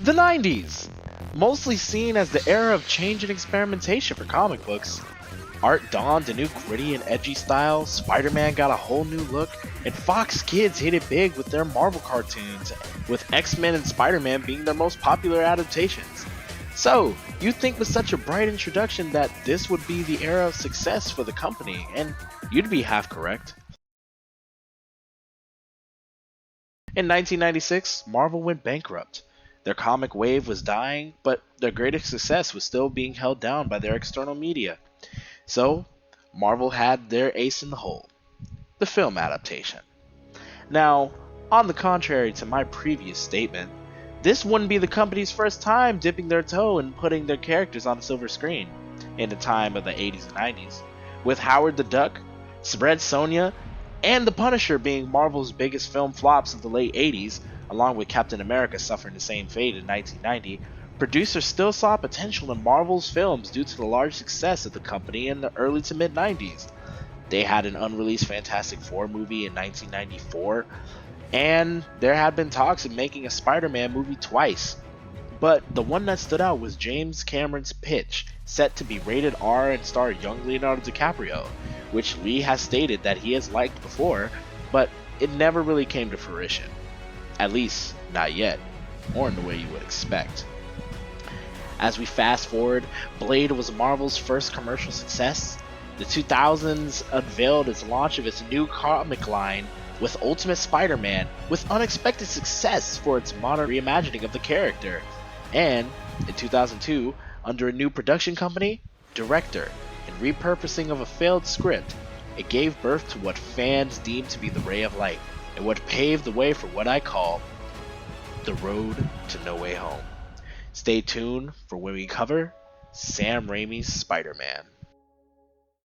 The 90s! Mostly seen as the era of change and experimentation for comic books. Art donned a new gritty and edgy style, Spider-Man got a whole new look, and Fox Kids hit it big with their Marvel cartoons, with X-Men and Spider-Man being their most popular adaptations. So, you'd think with such a bright introduction that this would be the era of success for the company, and you'd be half correct. In 1996, Marvel went bankrupt. Their comic wave was dying, but their greatest success was still being held down by their external media. So, Marvel had their ace in the hole, the film adaptation. Now, on the contrary to my previous statement, this wouldn't be the company's first time dipping their toe and putting their characters on a silver screen in the time of the 80s and 90s, with Howard the Duck, Red Sonja, and The Punisher being Marvel's biggest film flops of the late 80s, along with Captain America suffering the same fate in 1990. Producers still saw potential in Marvel's films due to the large success of the company in the early to mid 90s. They had an unreleased Fantastic Four movie in 1994, and there had been talks of making a Spider-Man movie twice. But the one that stood out was James Cameron's pitch, set to be rated R and star young Leonardo DiCaprio, which Lee has stated that he has liked before, but it never really came to fruition. At least, not yet, or in the way you would expect. As we fast forward, Blade was Marvel's first commercial success. The 2000s unveiled its launch of its new comic line with Ultimate Spider-Man, with unexpected success for its modern reimagining of the character. And, in 2002, under a new production company, director, and repurposing of a failed script, it gave birth to what fans deemed to be the ray of light, and what paved the way for what I call the road to No Way Home. Stay tuned for when we cover Sam Raimi's Spider-Man.